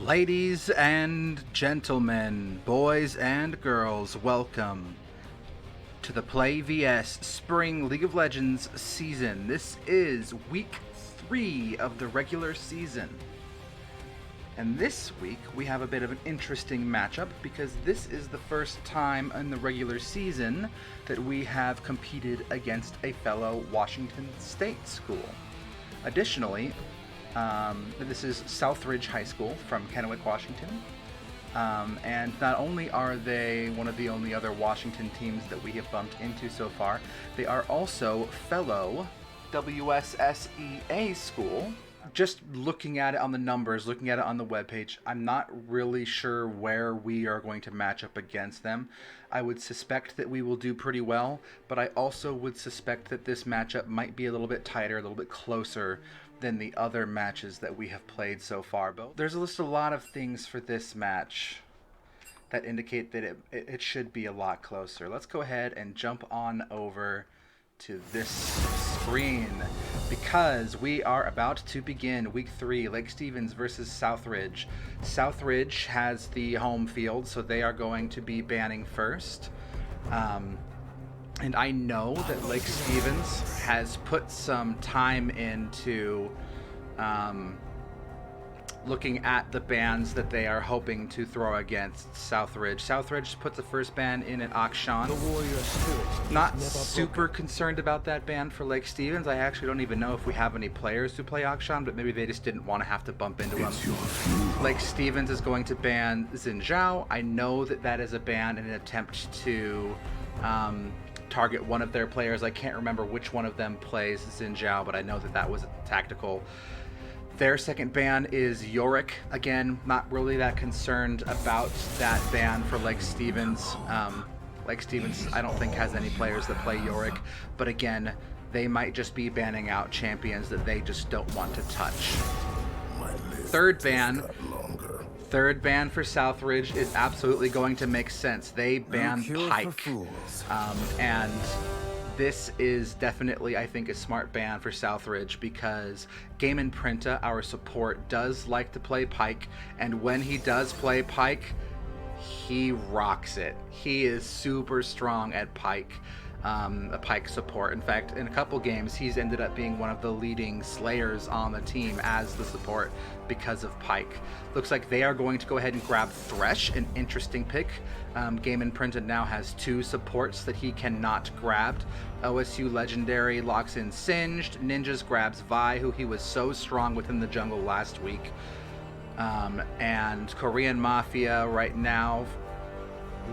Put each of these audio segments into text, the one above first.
Ladies and gentlemen, boys and girls, welcome to the PlayVS Spring League of Legends season. This is week 3 of the regular season. And this week we have a bit of an interesting matchup because this is the first time in the regular season that we have competed against a fellow Washington State school. Additionally, this is Southridge High School from Kennewick, Washington. And not only are they one of the only other Washington teams that we have bumped into so far, they are also fellow WSSEA school. Just looking at it on the numbers, looking at it on the webpage, I'm not really sure where we are going to match up against them. I would suspect that we will do pretty well, but I also would suspect that this matchup might be a little bit tighter, a little bit closer than the other matches that we have played so far. But there's just a lot of things for this match that indicate that it should be a lot closer. Let's go ahead and jump on over to this screen because we are about to begin week 3, Lake Stevens versus Southridge. Southridge has the home field, so they are going to be banning first. And I know that Lake Stevens has put some time into looking at the bans that they are hoping to throw against Southridge. Southridge puts the first ban in at Auction. Not super concerned about that ban for Lake Stevens. I actually don't even know if we have any players who play Auction, but maybe they just didn't want to have to bump into them. Lake Stevens is going to ban Xin Zhao. I know that that is a ban in an attempt to target one of their players. I can't remember which one of them plays Xin Zhao, but I know that that was tactical. Their second ban is Yorick. Again, not really that concerned about that ban for Lake Stevens. Lake Stevens, I don't think, has any players that play Yorick, but again, they might just be banning out champions that they just don't want to touch. Third ban for Southridge is absolutely going to make sense. They ban Pike. And this is definitely, I think, a smart ban for Southridge because Game and Printa, our support, does like to play Pike, and when he does play Pike, he rocks it. He is super strong at Pike, a Pike support. In fact, in a couple games, he's ended up being one of the leading slayers on the team as the support because of Pike. Looks like they are going to go ahead and grab Thresh, an interesting pick. Game and Printed now has 2 supports that he cannot grab. OSU Legendary locks in Singed. Ninjas grabs Vi, who he was so strong within the jungle last week. And Korean Mafia right now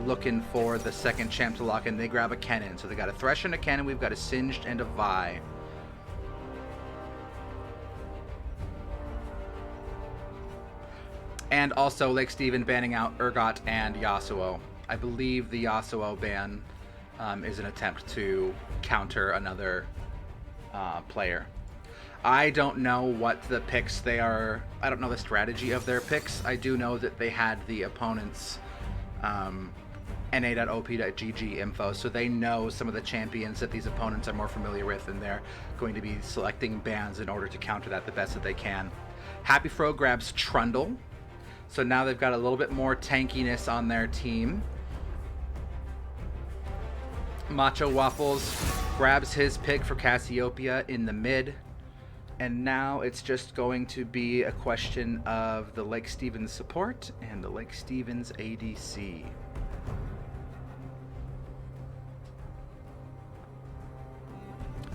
looking for the second champ to lock in. They grab a Kennen. So they got a Thresh and a Kennen. We've got a Singed and a Vi. And also Lake Steven banning out Urgot and Yasuo. I believe the Yasuo ban is an attempt to counter another player. I don't know what the picks they are. I don't know the strategy of their picks. I do know that they had the opponent's na.op.gg info, so they know some of the champions that these opponents are more familiar with, and they're going to be selecting bans in order to counter that the best that they can. Happy Fro grabs Trundle. So now they've got a little bit more tankiness on their team. Macho Waffles grabs his pick for Cassiopeia in the mid. And now it's just going to be a question of the Lake Stevens support and the Lake Stevens ADC.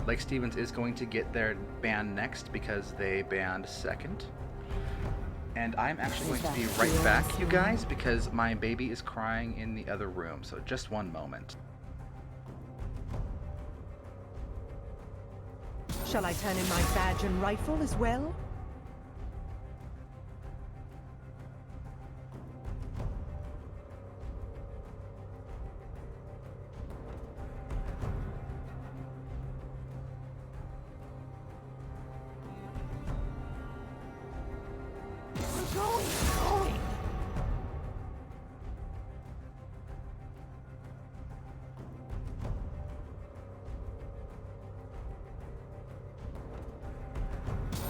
Lake Stevens is going to get their ban next because they banned second. And I'm actually going to be right back, you guys, because my baby is crying in the other room. So just one moment. Shall I turn in my badge and rifle as well?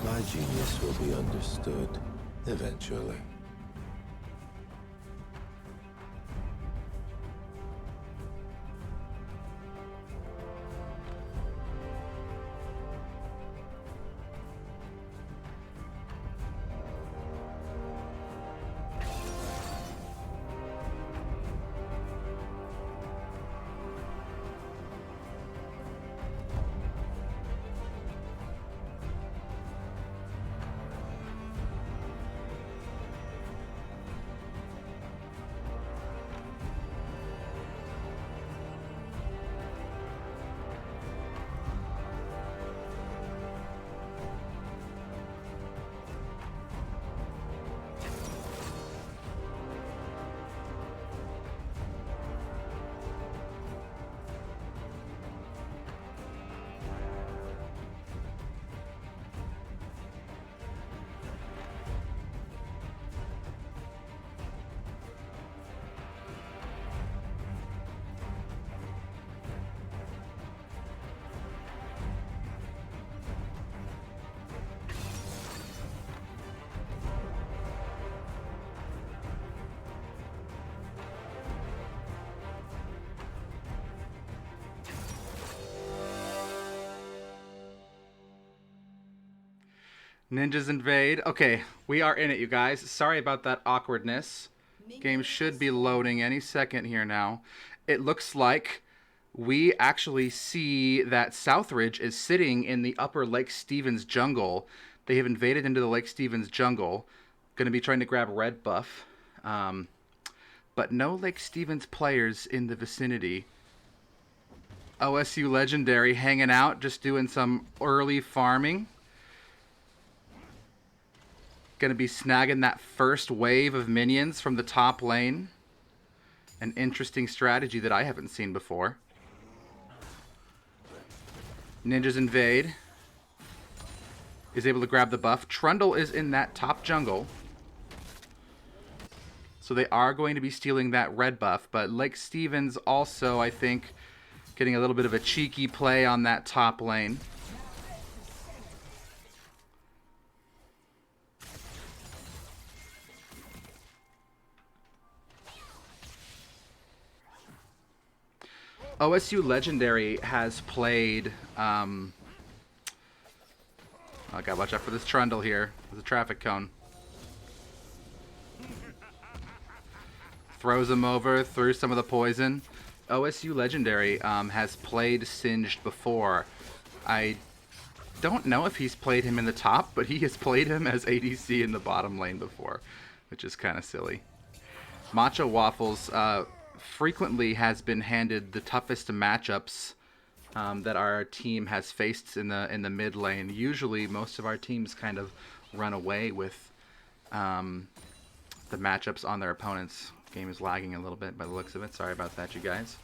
My genius will be understood eventually. Ninjas invade. Okay, we are in it, you guys. Sorry about that awkwardness. Game should be loading any second here now. It looks like we actually see that Southridge is sitting in the upper Lake Stevens jungle. They have invaded into the Lake Stevens jungle. Going to be trying to grab red buff. But no Lake Stevens players in the vicinity. OSU Legendary hanging out, just doing some early farming. Going to be snagging that first wave of minions from the top lane. An interesting strategy that I haven't seen before. Ninjas invade. Is able to grab the buff. Trundle is in that top jungle. So they are going to be stealing that red buff. But Lake Stevens also, I think, getting a little bit of a cheeky play on that top lane. OSU Legendary has played... oh god, watch out for this Trundle here. There's a traffic cone. Throws him over through some of the poison. OSU Legendary has played Singed before. I don't know if he's played him in the top, but he has played him as ADC in the bottom lane before, which is kind of silly. Macho Waffles frequently has been handed the toughest matchups that our team has faced in the mid lane. Usually, most of our teams kind of run away with the matchups on their opponents. Game is lagging a little bit by the looks of it. Sorry about that, you guys.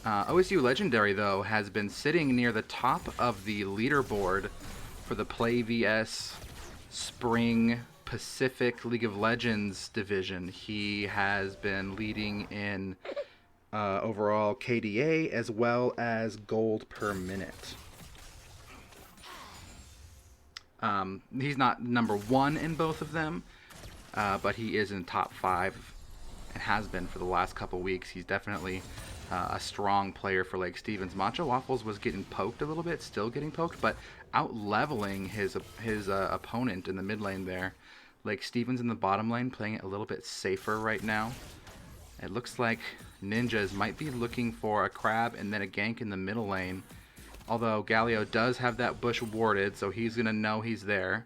OSU Legendary, though, has been sitting near the top of the leaderboard for the PlayVS Spring Pacific League of Legends division. He has been leading in overall KDA as well as gold per minute. He's not number one in both of them, but he is in top 5 and has been for the last couple weeks. He's definitely a strong player for Lake Stevens. Macho Waffles was getting poked a little bit, still getting poked, but out-leveling his opponent in the mid lane there. Lake Stevens in the bottom lane playing it a little bit safer right now. It looks like Ninjas might be looking for a crab and then a gank in the middle lane. Although Galio does have that bush warded, so he's going to know he's there.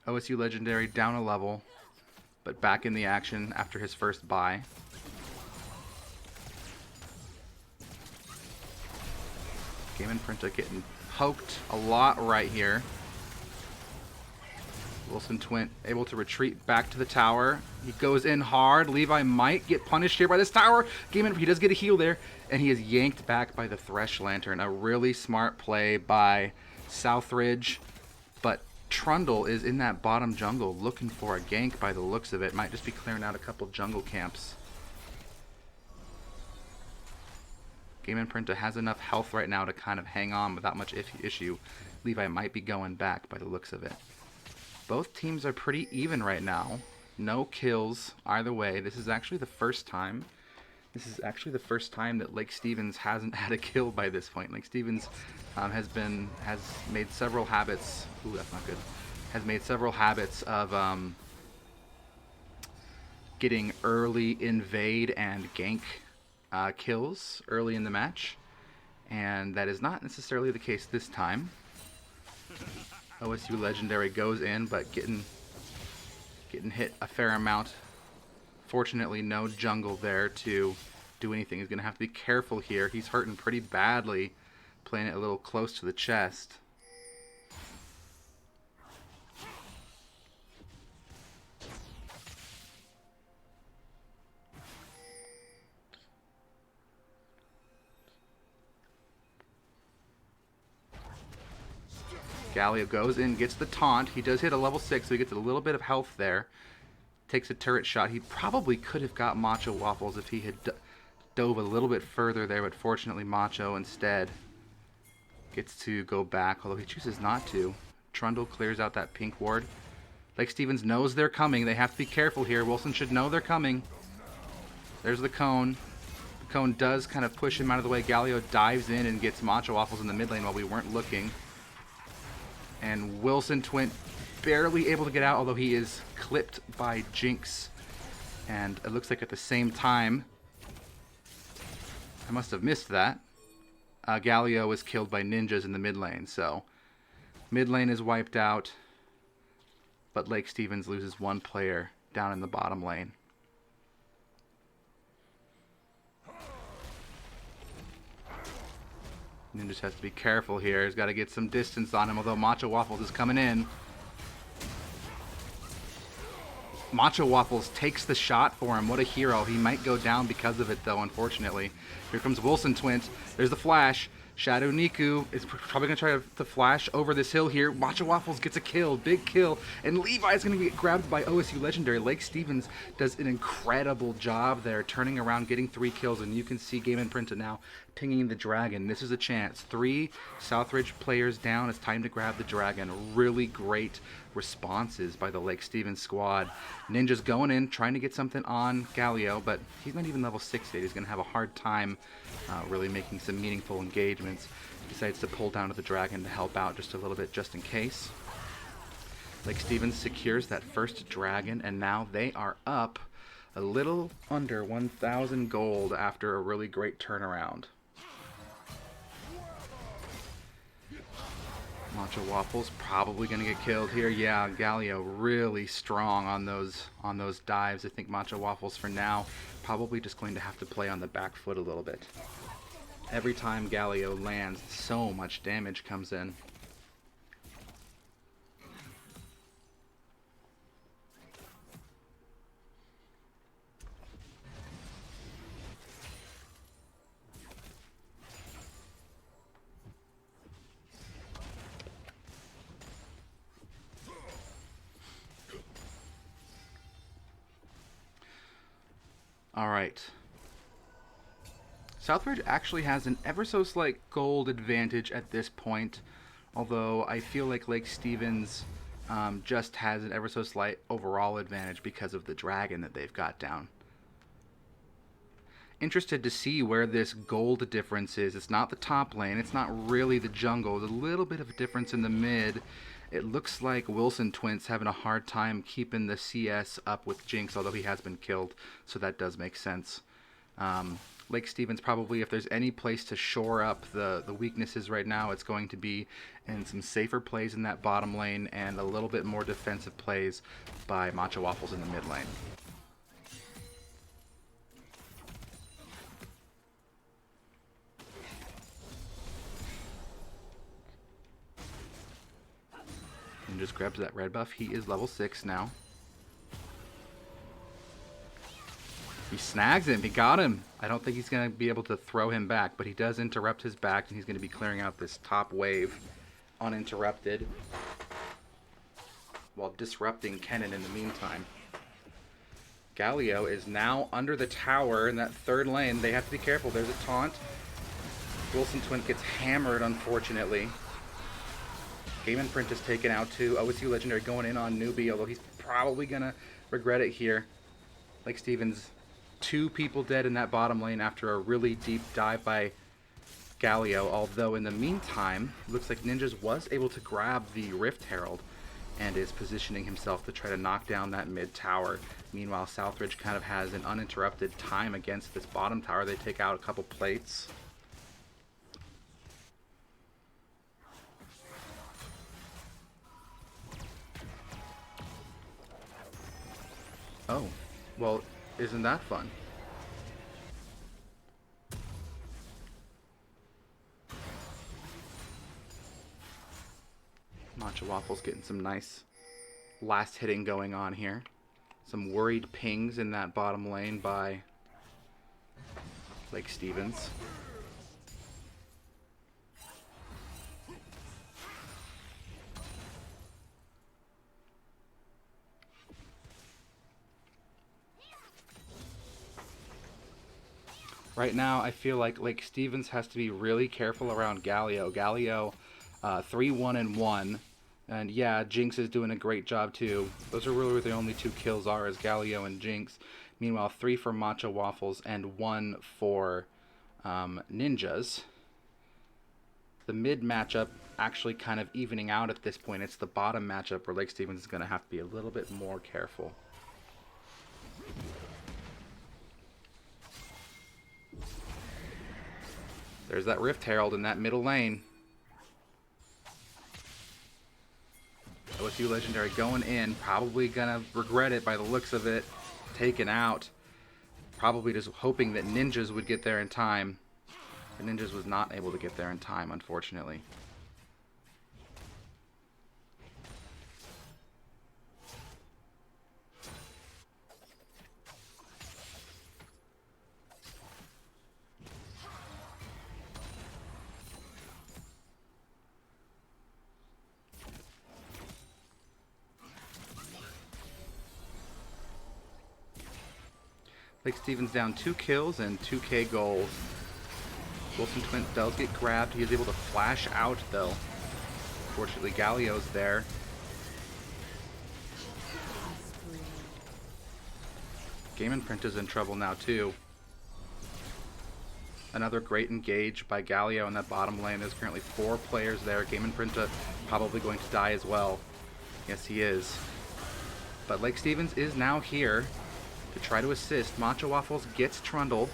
OSU Legendary down a level, but back in the action after his first bye. Game and Printa getting poked a lot right here. Wilson Twint able to retreat back to the tower. He goes in hard. Levi might get punished here by this tower. He does get a heal there, and he is yanked back by the Thresh Lantern. A really smart play by Southridge, but Trundle is in that bottom jungle looking for a gank by the looks of it. Might just be clearing out a couple jungle camps. Game and Printa has enough health right now to kind of hang on without much issue. Levi might be going back by the looks of it. Both teams are pretty even right now. No kills either way. This is actually the first time. That Lake Stevens hasn't had a kill by this point. Lake Stevens has made several habits. Ooh, that's not good. Has made several habits of getting early invade and gank kills early in the match, and that is not necessarily the case this time. OSU Legendary goes in, but getting hit a fair amount. Fortunately, no jungle there to do anything. He's going to have to be careful here. He's hurting pretty badly, playing it a little close to the chest. Galio goes in, gets the taunt. He does hit a level 6, so he gets a little bit of health there. Takes a turret shot. He probably could have got Macho Waffles if he had dove a little bit further there, but fortunately Macho instead gets to go back, although he chooses not to. Trundle clears out that pink ward. Lake Stevens knows they're coming. They have to be careful here. Wilson should know they're coming. There's the cone. The Cone does kind of push him out of the way. Galio dives in and gets Macho Waffles in the mid lane while we weren't looking. And Wilson Twint barely able to get out, although he is clipped by Jinx. And it looks like at the same time, I must have missed that, Galio was killed by ninjas in the mid lane. So mid lane is wiped out, but Lake Stevens loses one player down in the bottom lane. Ninjas has to be careful here. He's got to get some distance on him, although Macho Waffles is coming in. Macho Waffles takes the shot for him. What a hero. He might go down because of it, though, unfortunately. Here comes Wilson Twint. There's the flash. Shadow Niku is probably going to try to flash over this hill here. Macho Waffles gets a kill. Big kill. And Levi's going to get grabbed by OSU Legendary. Lake Stevens does an incredible job there, turning around, getting 3 kills. And you can see Game Imprinted now pinging the dragon. This is a chance. 3 Southridge players down. It's time to grab the dragon. Really great responses by the Lake Stevens squad. Ninja's going in, trying to get something on Galio, but he's not even level 6 yet. He's going to have a hard time really making some meaningful engagements. He decides to pull down to the dragon to help out just a little bit, just in case. Lake Stevens secures that first dragon, and now they are up a little under 1,000 gold after a really great turnaround. Macho Waffles probably going to get killed here. Yeah, Galio really strong on those dives. I think Macho Waffles for now probably just going to have to play on the back foot a little bit. Every time Galio lands, so much damage comes in. All right. Southridge actually has an ever so slight gold advantage at this point, although I feel like Lake Stevens just has an ever so slight overall advantage because of the dragon that they've got down. Interested to see where this gold difference is. It's not the top lane. It's not really the jungle. There's a little bit of a difference in the mid. It looks like Wilson Twint's having a hard time keeping the CS up with Jinx, although he has been killed, so that does make sense. Lake Stevens probably, if there's any place to shore up the weaknesses right now, it's going to be in some safer plays in that bottom lane and a little bit more defensive plays by Macho Waffles in the mid lane. And just grabs that red buff. He is level 6 now. He snags him. He got him. I don't think he's going to be able to throw him back, but he does interrupt his back, and he's going to be clearing out this top wave uninterrupted while disrupting Kennen in the meantime. Galio is now under the tower in that third lane. They have to be careful. There's a taunt. Wilson Twint gets hammered, unfortunately. Game Imprint is taken out too. OSU Legendary going in on Newbie, although he's probably going to regret it here. Lake Stevens, 2 people dead in that bottom lane after a really deep dive by Galio, although in the meantime, it looks like Ninjas was able to grab the Rift Herald and is positioning himself to try to knock down that mid tower. Meanwhile, Southridge kind of has an uninterrupted time against this bottom tower. They take out a couple plates. Oh, well, isn't that fun? Macho Waffles getting some nice last hitting going on here. Some worried pings in that bottom lane by Lake Stevens. Right now, I feel like Lake Stevens has to be really careful around Galio. Galio, 3-1-1. And yeah, Jinx is doing a great job too. Those are really where the only 2 kills are, is Galio and Jinx. Meanwhile, 3 for Matcha Waffles and 1 for Ninjas. The mid matchup actually kind of evening out at this point. It's the bottom matchup where Lake Stevens is going to have to be a little bit more careful. There's that Rift Herald in that middle lane. OSU Legendary going in, probably gonna regret it by the looks of it. Taken out. Probably just hoping that Ninjas would get there in time. The Ninjas was not able to get there in time, unfortunately. Lake Stevens down 2 kills and 2k gold. Wilson Twint does get grabbed. He is able to flash out, though. Fortunately, Galio's there. Game Imprint is in trouble now, too. Another great engage by Galio in that bottom lane. There's currently 4 players there. Game Imprint probably going to die as well. Yes, he is. But Lake Stevens is now here to try to assist. Matcha Waffles gets trundled.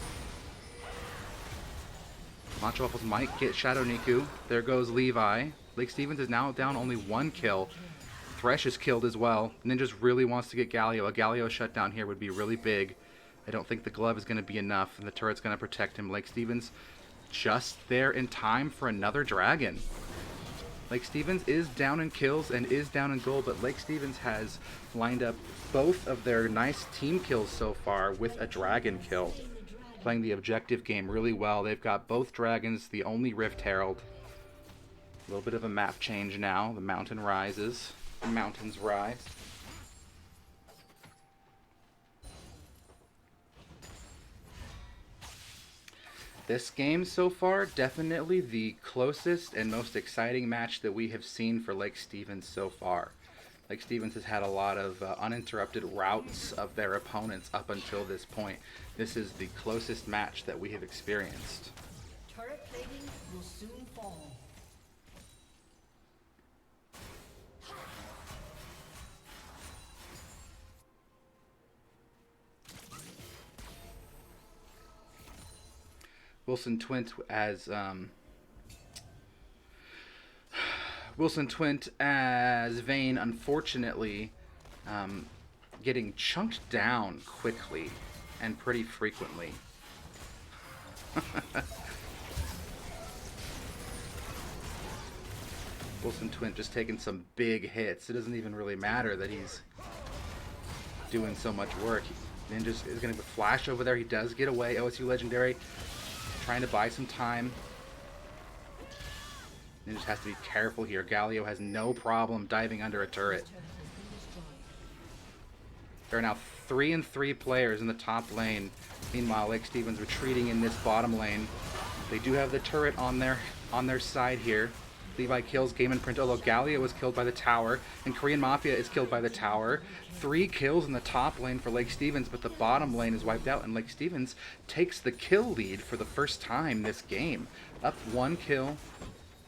Matcha Waffles might get Shadow Niku. There goes Levi. Lake Stevens is now down only 1 kill. Thresh is killed as well. Ninjas really wants to get Galio. A Galio shutdown here would be really big. I don't think the glove is going to be enough, and the turret's going to protect him. Lake Stevens just there in time for another dragon. Lake Stevens is down in kills and is down in gold, but Lake Stevens has lined up both of their nice team kills so far with a dragon kill. Playing the objective game really well. They've got both dragons, the only Rift Herald. A little bit of a map change now. The mountain rises. The mountains rise. This game so far, definitely the closest and most exciting match that we have seen for Lake Stevens so far. Lake Stevens has had a lot of uninterrupted routes of their opponents up until this point. This is the closest match that we have experienced. Turret plating will soon fall. Wilson Twint as Vayne, unfortunately, getting chunked down quickly and pretty frequently. Wilson Twint just taking some big hits. It doesn't even really matter that he's doing so much work. Ninja is going to flash over there. He does get away. OSU Legendary trying to buy some time. Ninja has to be careful here. Galio has no problem diving under a turret. There are now 3 and 3 players in the top lane. Meanwhile, Lake Stevens retreating in this bottom lane. They do have the turret on their side here. Levi kills Game Imprint, although Galio was killed by the tower, and Korean Mafia is killed by the tower. 3 kills in the top lane for Lake Stevens, but the bottom lane is wiped out, and Lake Stevens takes the kill lead for the first time this game. Up 1 kill,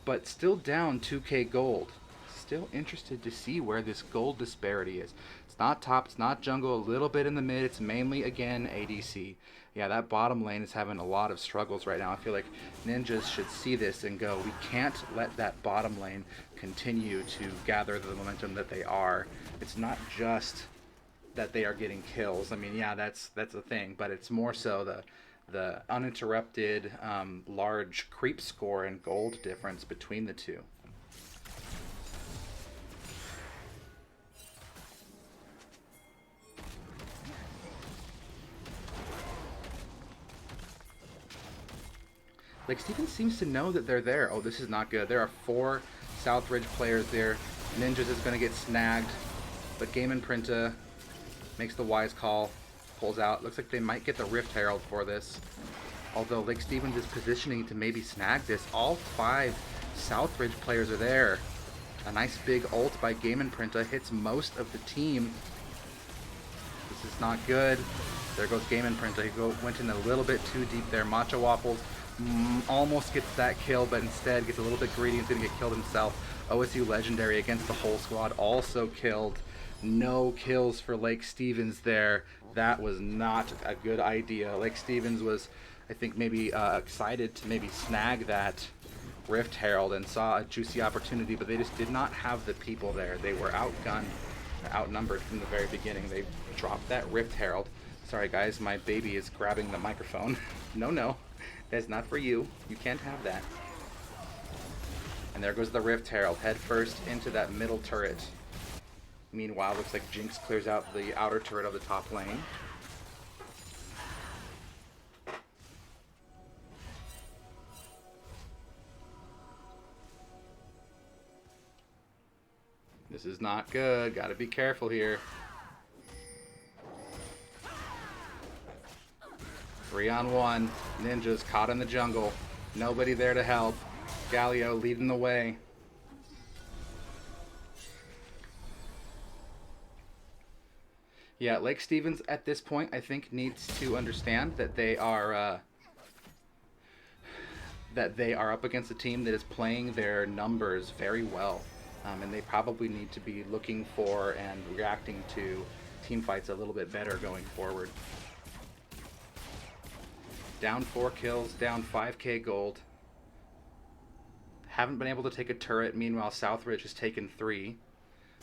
but still down 2k gold. Still interested to see where this gold disparity is. It's not top, it's not jungle, a little bit in the mid, it's mainly, again, ADC. Yeah, that bottom lane is having a lot of struggles right now. I feel like Ninjas should see this and go, we can't let that bottom lane continue to gather the momentum that they are. It's not just that they are getting kills. I mean, yeah, that's a thing, but it's more so the uninterrupted large creep score and gold difference between the two. Like, Stevens seems to know that they're there. Oh, this is not good. There are 4 Southridge players there. Ninjas is going to get snagged, but Game Imprinta makes the wise call, pulls out. Looks like they might get the Rift Herald for this. Although Lake Stevens is positioning to maybe snag this. All 5 Southridge players are there. A nice big ult by Game Imprinta hits most of the team. This is not good. There goes Game Imprinter. He went in a little bit too deep there. Matcha Waffles almost gets that kill, but instead gets a little bit greedy and is going to get killed himself. OSU Legendary against the whole squad also killed. No kills for Lake Stevens there. That was not a good idea. Lake Stevens was, I think, maybe excited to maybe snag that Rift Herald and saw a juicy opportunity, but they just did not have the people there. They were outgunned, outnumbered from the very beginning. They dropped that Rift Herald. Sorry guys, my baby is grabbing the microphone. No, that's not for you. You can't have that. And there goes the Rift Herald, head first into that middle turret. Meanwhile, looks like Jinx clears out the outer turret of the top lane. This is not good. Gotta be careful here. 3-on-1. Ninjas caught in the jungle. Nobody there to help. Galio leading the way. Yeah, Lake Stevens at this point, I think, needs to understand that they are up against a team that is playing their numbers very well, and they probably need to be looking for and reacting to team fights a little bit better going forward. Down 4 kills, down 5k gold. Haven't been able to take a turret. Meanwhile, Southridge has taken 3,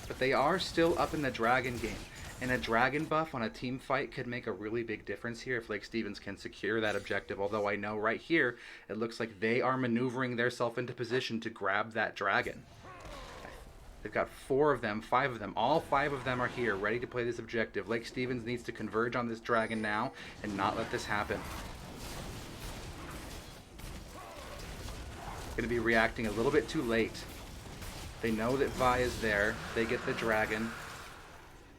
but they are still up in the dragon game. And a dragon buff on a team fight could make a really big difference here if Lake Stevens can secure that objective. Although I know right here, it looks like they are maneuvering themselves into position to grab that dragon. They've got 4 of them, 5 of them. All 5 of them are here, ready to play this objective. Lake Stevens needs to converge on this dragon now and not let this happen. Going to be reacting a little bit too late. They know that Vi is there. They get the dragon.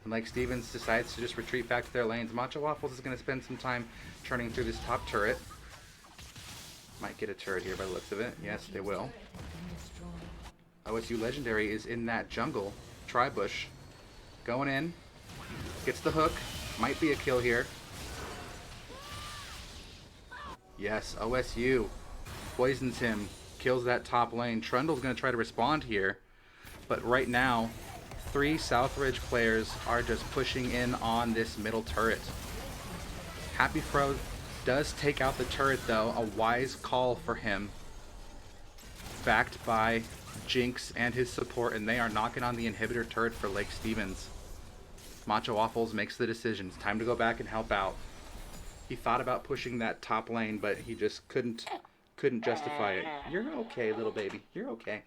And Lake Stevens decides to just retreat back to their lanes. Matcha Waffles is going to spend some time churning through this top turret. Might get a turret here by the looks of it. Yes, they will. OSU Legendary is in that jungle. Tribush. Going in. Gets the hook. Might be a kill here. Yes, OSU poisons him. Kills that top lane. Trundle's going to try to respond here. But right now, 3 Southridge players are just pushing in on this middle turret. Happy Fro does take out the turret though, a wise call for him. Backed by Jinx and his support, and they are knocking on the inhibitor turret for Lake Stevens. Matcha Waffles makes the decision. It's time to go back and help out. He thought about pushing that top lane, but he just couldn't justify it. You're okay, little baby. You're okay.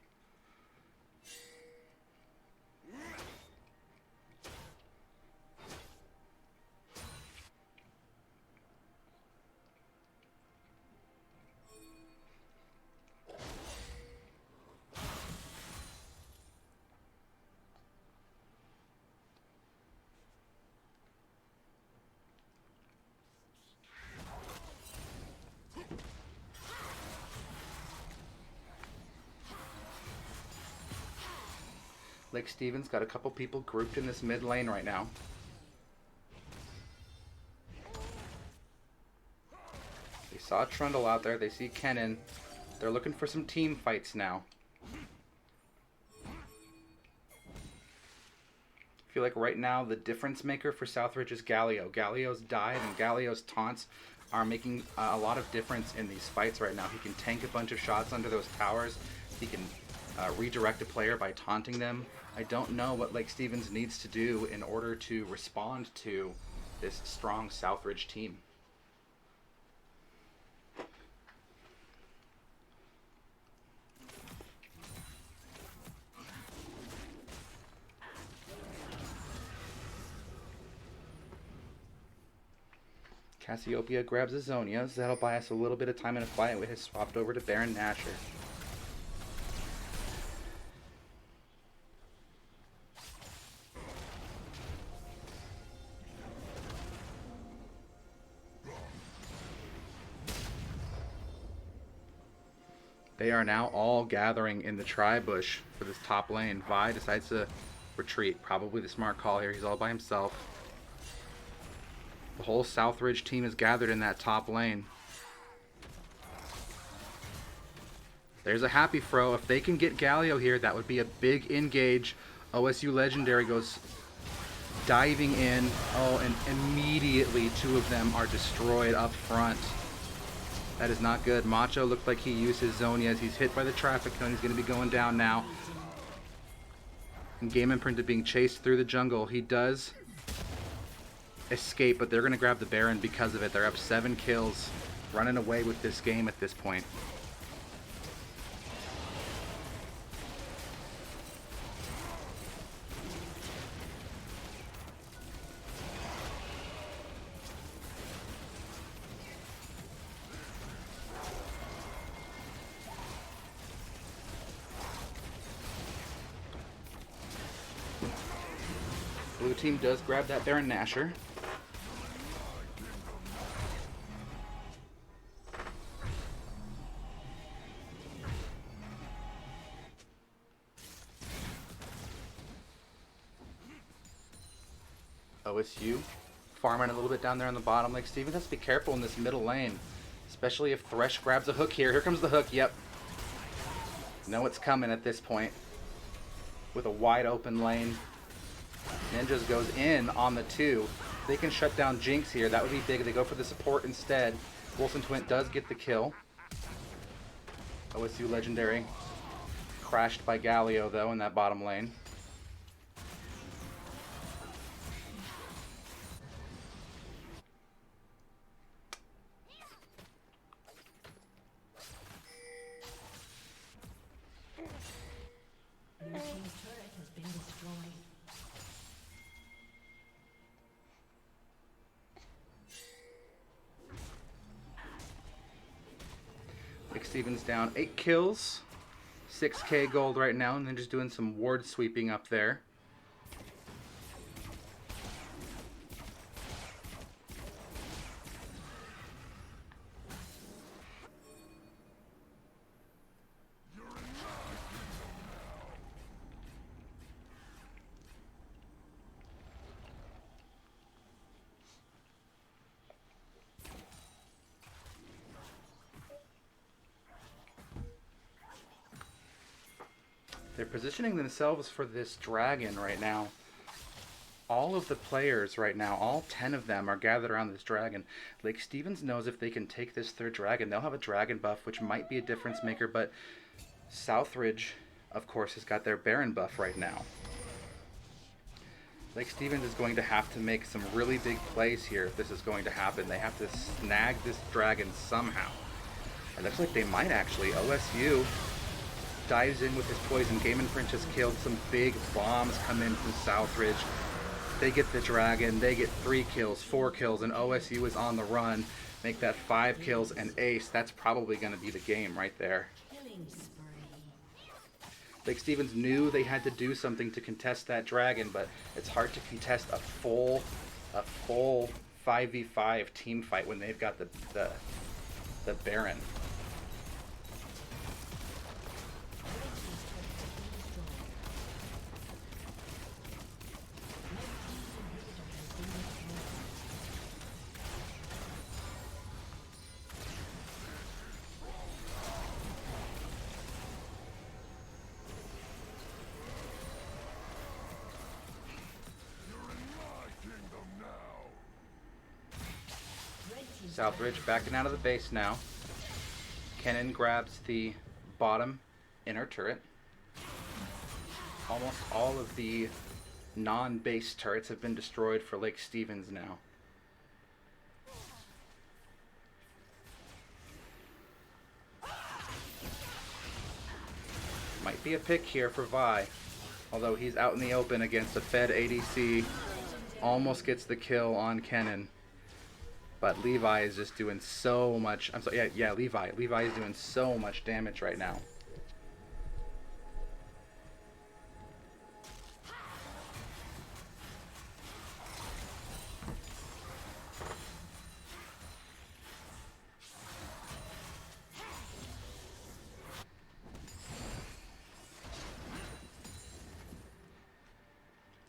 Lake Stevens got a couple people grouped in this mid lane right now. They saw Trundle out there. They see Kennen. They're looking for some team fights now. I feel like right now the difference maker for Southridge is Galio. Galio's dive and Galio's taunts are making a lot of difference in these fights right now. He can tank a bunch of shots under those towers. He can redirect a player by taunting them. I don't know what Lake Stevens needs to do in order to respond to this strong Southridge team. Cassiopeia grabs Azonia, so that'll buy us a little bit of time in a fight. We have swapped over to Baron Nashor. They are now all gathering in the tri-bush for this top lane. Vi decides to retreat. Probably the smart call here. He's all by himself. The whole Southridge team is gathered in that top lane. There's a happy throw. If they can get Galio here, that would be a big engage. OSU Legendary goes diving in. Oh, and immediately two of them are destroyed up front. That is not good. Macho looked like he used his zone as he's hit by the traffic cone. He's going to be going down now. And Game Imprinted being chased through the jungle. He does escape, but they're going to grab the Baron because of it. They're up 7 kills, running away with this game at this point. Blue team does grab that Baron Nashor. OSU farming a little bit down there on the bottom. Like, Steven has to be careful in this middle lane, especially if Thresh grabs a hook here. Here comes the hook. Yep. Know it's coming at this point with a wide open lane. Ninjas goes in on the 2. They can shut down Jinx here. That would be big. They go for the support instead. Wilson Twint does get the kill. OSU Legendary crashed by Galio, though, in that bottom lane. Blue team's turret has been destroyed. Nick Stevens down 8 kills, 6k gold right now, and then just doing some ward sweeping up there. They're positioning themselves for this dragon right now. All of the players right now, all 10 of them are gathered around this dragon. Lake Stevens knows if they can take this third dragon, they'll have a dragon buff, which might be a difference maker, but Southridge, of course, has got their Baron buff right now. Lake Stevens is going to have to make some really big plays here if this is going to happen. They have to snag this dragon somehow. It looks like they might actually. OSU dives in with his poison. Game Imprint just killed. Some big bombs come in from Southridge. They get the dragon. They get 3 kills, 4 kills, and OSU is on the run. Make that 5 kills and ace. That's probably going to be the game right there. Killing spree. Lake Stevens knew they had to do something to contest that dragon, but it's hard to contest a full 5v5 team fight when they've got the Baron. Southridge backing out of the base now. Kennen grabs the bottom inner turret. Almost all of the non-base turrets have been destroyed for Lake Stevens now. Might be a pick here for Vi, although he's out in the open against a fed ADC. Almost gets the kill on Kennen. But Levi is just doing so much. I'm sorry, yeah, Levi. Levi is doing so much damage right now.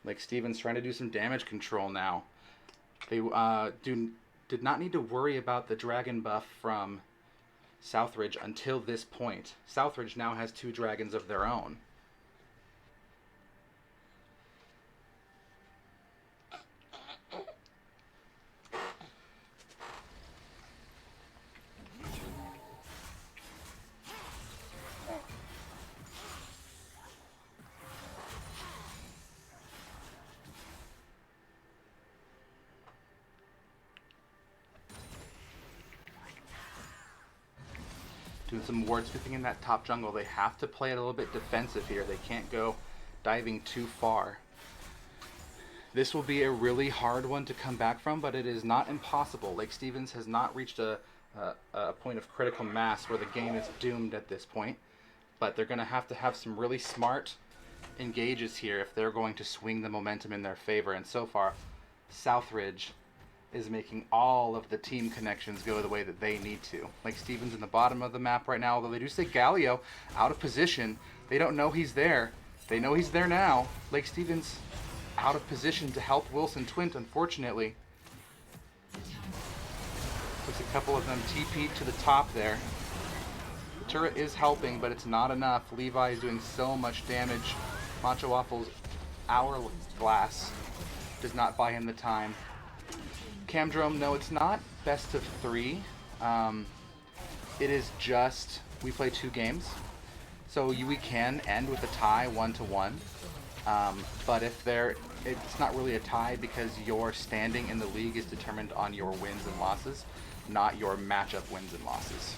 Like Steven's trying to do some damage control now. They did not need to worry about the dragon buff from Southridge until this point. Southridge now has 2 dragons of their own. Doing some ward sweeping in that top jungle. They have to play it a little bit defensive here. They can't go diving too far. This will be a really hard one to come back from, but it is not impossible. Lake Stevens has not reached a point of critical mass where the game is doomed at this point, but they're going to have some really smart engages here if they're going to swing the momentum in their favor. And so far, Southridge is making all of the team connections go the way that they need to. Like Stevens in the bottom of the map right now, although they do say Galio out of position. They don't know he's there. They know he's there now. Lake Stevens out of position to help Wilson Twint, unfortunately. Puts a couple of them TP to the top there. The turret is helping, but it's not enough. Levi is doing so much damage. Macho Waffle's hourglass does not buy him the time. Camdrome, no, it's not best of 3. It is just, we play 2 games. So we can end with a tie 1-1. But if it's not really a tie because your standing in the league is determined on your wins and losses, not your matchup wins and losses.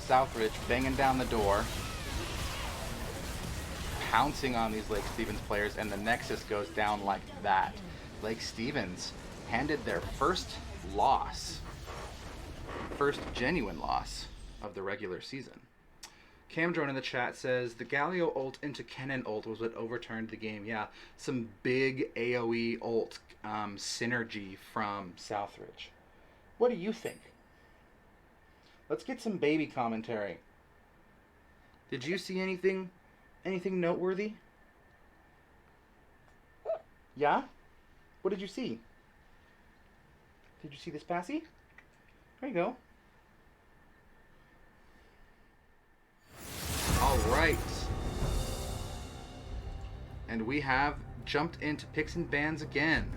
Southridge banging down the door, pouncing on these Lake Stevens players, and the Nexus goes down like that. Lake Stevens handed their first loss, first genuine loss of the regular season. Camdrone in the chat says, the Galio ult into Kennen ult was what overturned the game. Yeah, some big AoE ult synergy from Southridge. What do you think? Let's get some baby commentary. Did you see anything noteworthy? Yeah? What did you see? Did you see this passy? There you go. All right. And we have jumped into picks and bans again.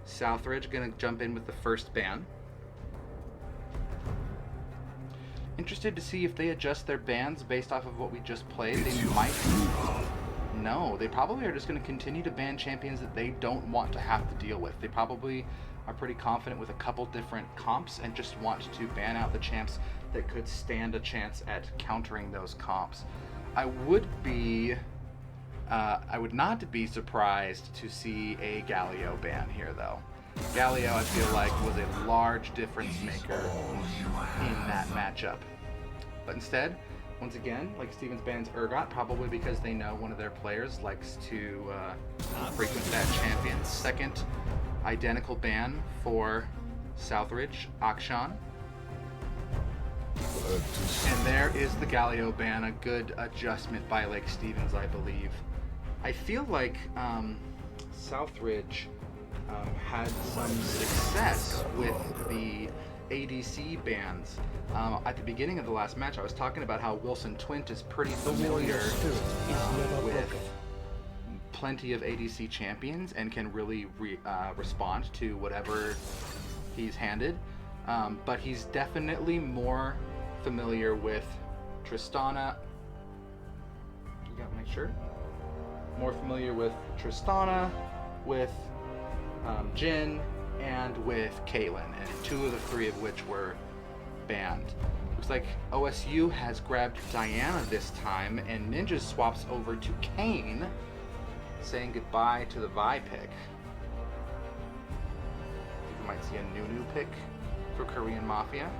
Southridge gonna jump in with the first ban. Interested to see if they adjust their bans based off of what we just played. They might. No, they probably are just going to continue to ban champions that they don't want to have to deal with. They probably are pretty confident with a couple different comps and just want to ban out the champs that could stand a chance at countering those comps. I would not be surprised to see a Galio ban here, though. Galio, I feel like, was a large difference maker in that matchup. But instead, once again, like Stevens bans Urgot, probably because they know one of their players likes to frequent that champion. Second identical ban for Southridge, Akshan. And there is the Galio ban, a good adjustment by Lake Stevens, I believe. I feel like Southridge had some success with the ADC bans. At the beginning of the last match, I was talking about how Wilson Twint is pretty familiar with plenty of ADC champions and can really respond to whatever he's handed. But he's definitely more familiar with Tristana. You gotta make sure. More familiar with Tristana, with Jhin, and with Caitlyn, and 2 of the 3 of which were banned. Looks like OSU has grabbed Diana this time, and Ninja swaps over to Kayn, saying goodbye to the Vi pick. I think we might see a Nunu pick for Korean Mafia.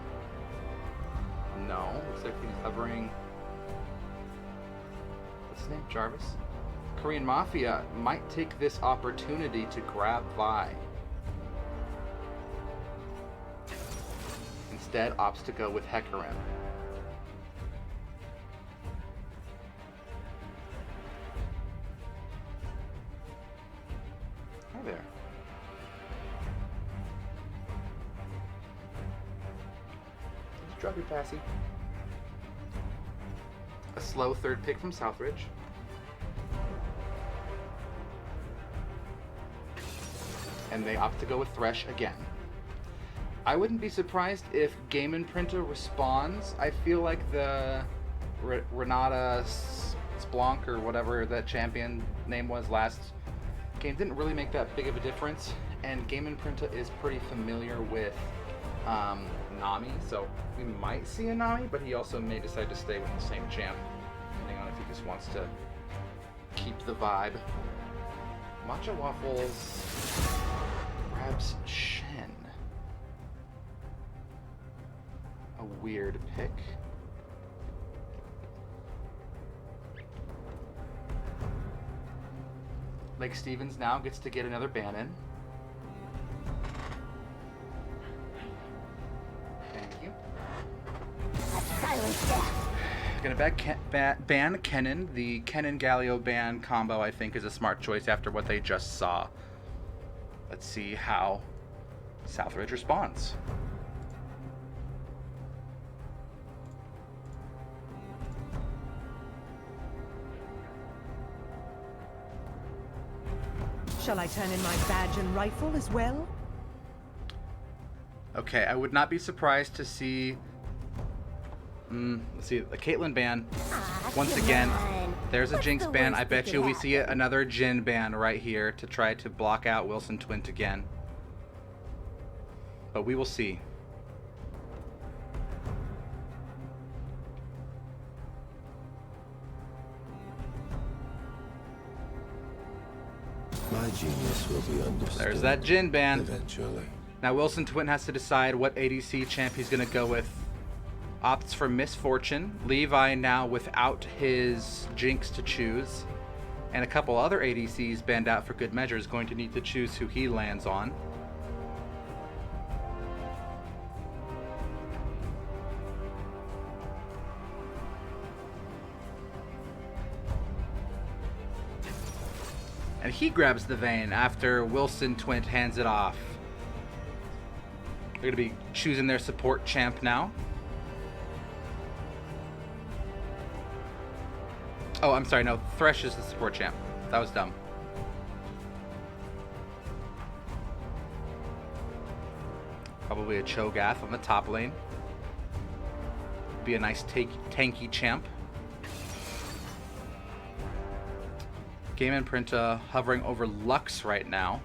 No, looks like he's hovering. What's his name? Jarvis? Korean Mafia might take this opportunity to grab Vi. Instead, opts to go with Hecarim. there. Just drop your passy. A slow third pick from Southridge. And they opt to go with Thresh again. I wouldn't be surprised if Game Imprinter responds. I feel like the Renata Splonk or whatever that champion name was last game didn't really make that big of a difference. And Game Imprinter is pretty familiar with Nami, so we might see a Nami, but he also may decide to stay with the same champ, depending on if he just wants to keep the vibe. Matcha Waffles grabs Shen. A weird pick. Lake Stevens now gets to get another ban in. Thank you. Gonna ban Kennen. The Kennen Galio ban combo, I think, is a smart choice after what they just saw. Let's see how Southridge responds. Shall I turn in my badge and rifle as well? Okay, I would not be surprised to see... let's see, a Caitlyn ban. Once again, there's a Jinx ban. I bet you we see another Jhin ban right here to try to block out Wilson Twint again. But we will see. My genius will be understood. There's that Jhin ban. Eventually. Now Wilson Twint has to decide what ADC champ he's going to go with. Opts for Misfortune. Levi now without his Jinx to choose. And a couple other ADCs banned out for good measure is going to need to choose who he lands on. And he grabs the Vayne after Wilson Twint hands it off. They're going to be choosing their support champ now. Oh, I'm sorry, no, Thresh is the support champ. That was dumb. Probably a Cho'Gath on the top lane. Be a nice tanky champ. Game Imprinter hovering over Lux right now.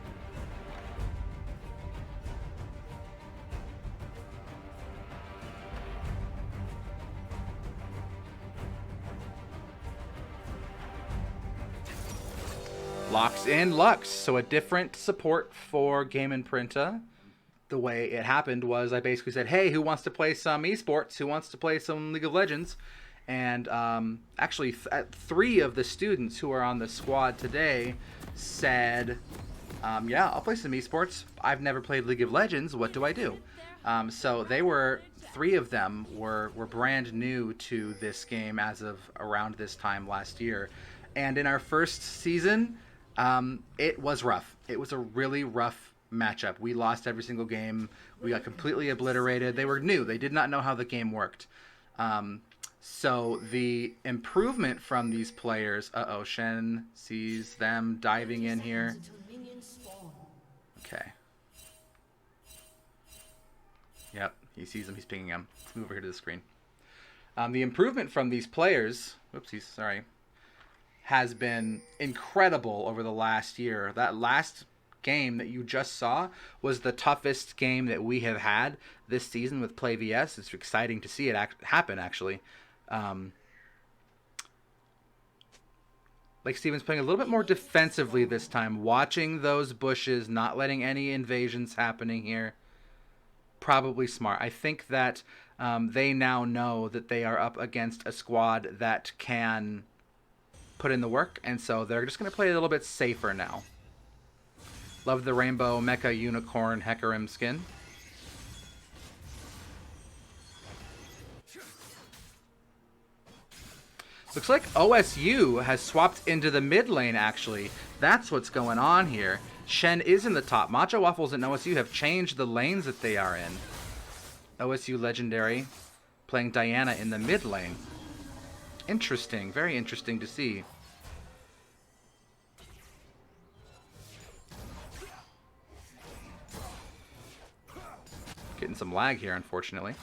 Locks in Lux, so a different support for Game Imprinter. The way it happened was I basically said, hey, who wants to play some esports? Who wants to play some League of Legends? And actually, three of the students who are on the squad today said, yeah, I'll play some esports. I've never played League of Legends. What do I do? So they were, three of them were brand new to this game as of around this time last year. And in our first season, it was rough. It was a really rough matchup. We lost every single game. We got completely obliterated. They were new. They did not know how the game worked. So the improvement from these players... Uh-oh, Shen sees them diving in here. Okay. Yep, he sees them. He's pinging them. Let's move over here to the screen. The improvement from these players... Whoopsies, sorry. Has been incredible over the last year. That last game that you just saw was the toughest game that we have had this season with PlayVS. It's exciting to see it happen, actually. Lake Stevens playing a little bit more defensively this time, watching those bushes, not letting any invasions happening here. Probably smart. I think that they now know that they are up against a squad that can put in the work, and so they're just going to play a little bit safer now. Love the rainbow mecha unicorn Hecarim skin. Looks like OSU has swapped into the mid lane, actually. That's what's going on here. Shen is in the top. Matcha Waffles and OSU have changed the lanes that they are in. OSU Legendary playing Diana in the mid lane. Interesting. Very interesting to see. Getting some lag here, unfortunately.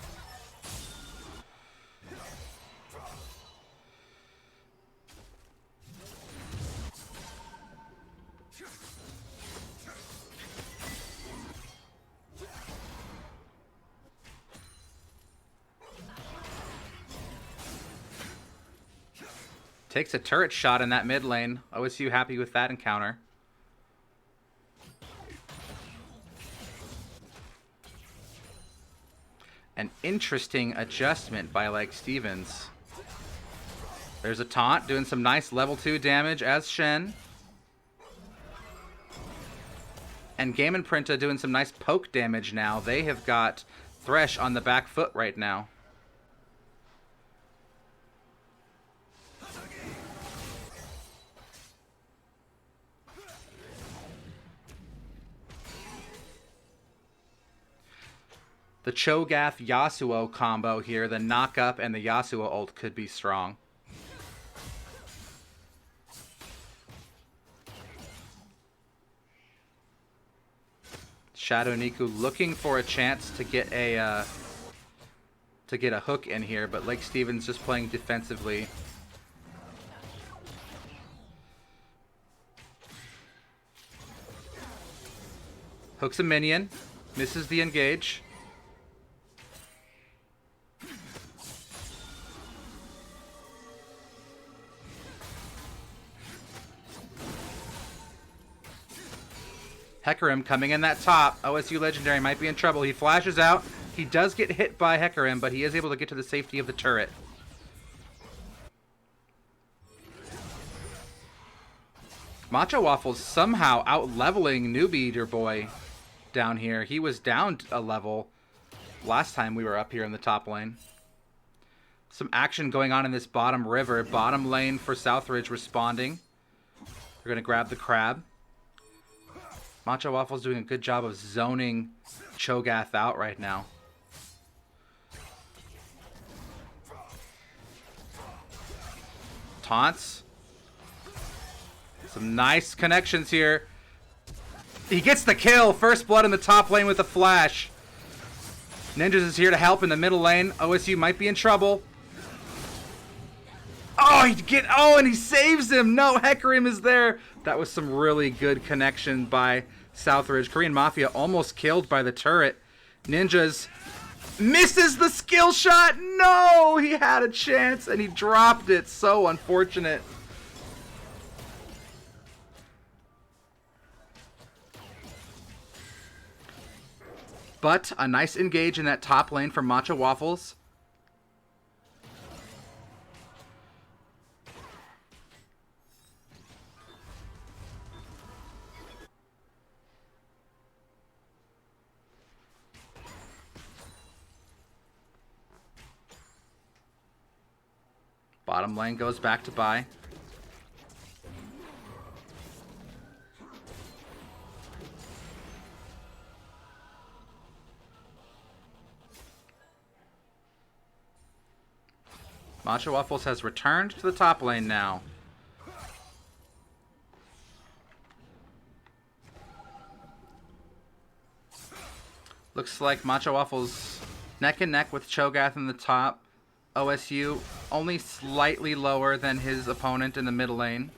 Takes a turret shot in that mid lane. OSU happy with that encounter. An interesting adjustment by Stevens. There's a taunt doing some nice level 2 damage as Shen. And Game and Printa doing some nice poke damage now. They have got Thresh on the back foot right now. The Cho'Gath Yasuo combo here, the knock up and the Yasuo ult could be strong. Shadow Niku looking for a chance to get a hook in here, but Lake Stevens just playing defensively. Hooks a minion, misses the engage. Hecarim coming in that top. OSU Legendary might be in trouble. He flashes out. He does get hit by Hecarim, but he is able to get to the safety of the turret. Matcha Waffles somehow out-leveling Newbie Eater Boy down here. He was down a level last time we were up here in the top lane. Some action going on in this bottom river. Bottom lane for Southridge responding. They're going to grab the crab. Matcha Waffle's doing a good job of zoning Cho'Gath out right now. Taunts. Some nice connections here. He gets the kill. First blood in the top lane with a flash. Ninjas is here to help in the middle lane. OSU might be in trouble. Oh, and he saves him. No, Hecarim is there. That was some really good connection by Southridge. Korean Mafia almost killed by the turret. Ninjas misses the skill shot. No, he had a chance and he dropped it. So unfortunate. But a nice engage in that top lane from Matcha Waffles. Bottom lane goes back to buy. Matcha Waffles has returned to the top lane now. Looks like Matcha Waffles neck and neck with Cho'Gath in the top. OSU only slightly lower than his opponent in the middle lane.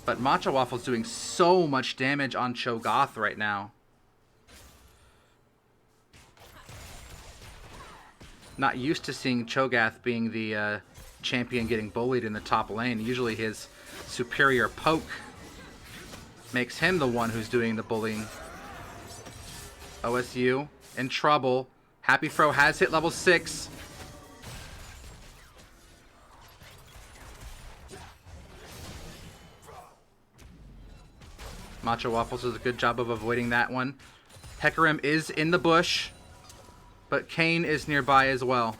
But Matcha Waffle's doing so much damage on Cho'Gath right now. Not used to seeing Cho'Gath being the champion getting bullied in the top lane. Usually his superior poke makes him the one who's doing the bullying. OSU in trouble. Happy Fro has hit level 6. Matcha Waffles does a good job of avoiding that one. Hecarim is in the bush, but Kane is nearby as well.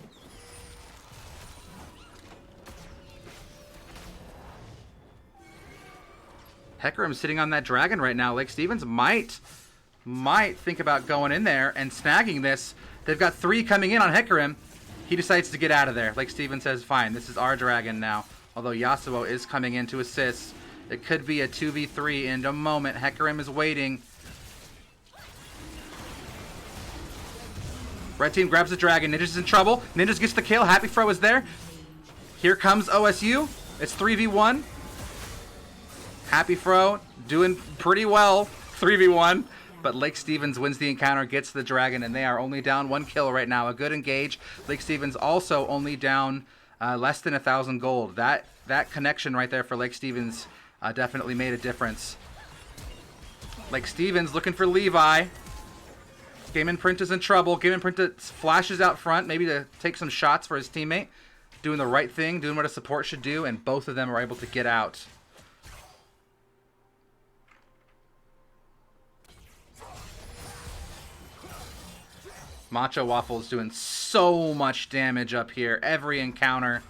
Hecarim's sitting on that dragon right now. Lake Stevens might think about going in there and snagging this. They've got 3 coming in on Hecarim. He decides to get out of there. Lake Stevens says, fine, this is our dragon now. Although Yasuo is coming in to assist. It could be a 2v3 in a moment. Hecarim is waiting. Red team grabs the dragon. Ninja's in trouble. Ninja's gets the kill. Happy Fro is there. Here comes OSU. It's 3v1. Happy Fro doing pretty well. 3v1. But Lake Stevens wins the encounter, gets the dragon, and they are only down 1 kill right now. A good engage. Lake Stevens also only down less than 1,000 gold. That connection right there for Lake Stevens definitely made a difference. Lake Stevens looking for Levi. Game Imprint is in trouble. Game Imprint flashes out front, maybe to take some shots for his teammate. Doing the right thing, doing what a support should do, and both of them are able to get out. Macho Waffle's doing so much damage up here. Every encounter.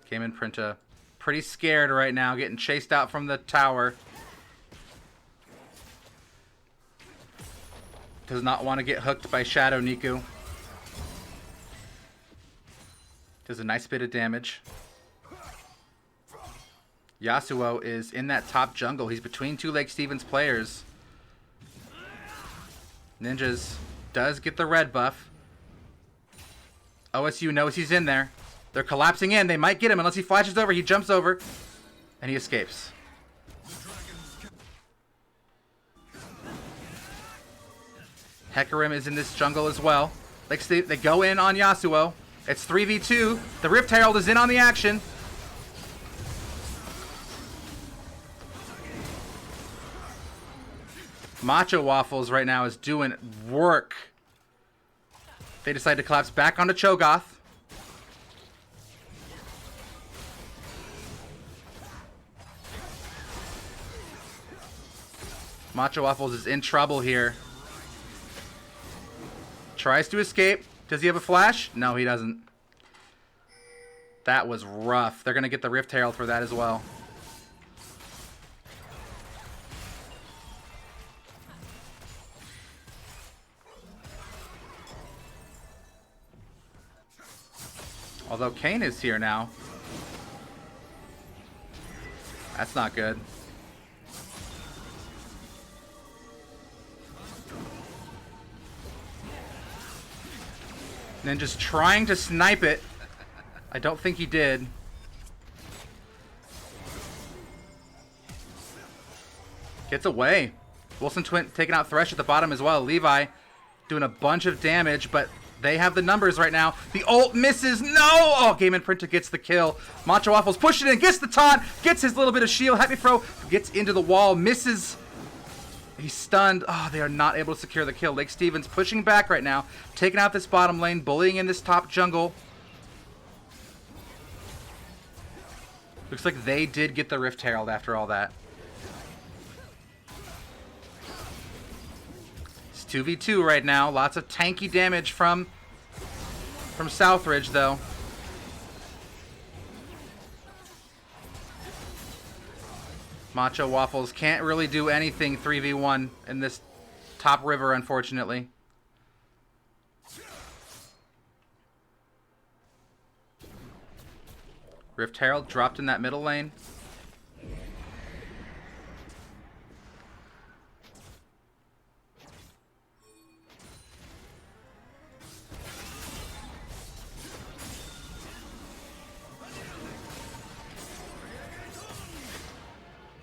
Game Imprinta pretty scared right now, getting chased out from the tower. Does not want to get hooked by Shadow Niku. Does a nice bit of damage. Yasuo is in that top jungle. He's between 2 Lake Stevens players. Ninjas does get the red buff. OSU knows he's in there. They're collapsing in. They might get him unless he flashes over. He jumps over, and he escapes. Hecarim is in this jungle as well. They go in on Yasuo. It's 3v2. The Rift Herald is in on the action. Macho Waffles right now is doing work. They decide to collapse back onto Cho'Gath. Macho Waffles is in trouble here. Tries to escape. Does he have a flash? No, he doesn't. That was rough. They're going to get the Rift Herald for that as well. Although Kane is here now. That's not good. Ninja's trying to snipe it. I don't think he did. Gets away. Wilson Twin taking out Thresh at the bottom as well. Levi doing a bunch of damage, but they have the numbers right now. The ult misses. No! Oh, Game Imprinter gets the kill. Macho Waffles pushing in, gets the taunt, gets his little bit of shield. Happy Fro gets into the wall, misses. He's stunned. Oh, they are not able to secure the kill. Lake Stevens pushing back right now, taking out this bottom lane, bullying in this top jungle. Looks like they did get the Rift Herald after all that. It's 2v2 right now. Lots of tanky damage from Southridge, though. Macho Waffles can't really do anything 3v1 in this top river, unfortunately. Rift Herald dropped in that middle lane.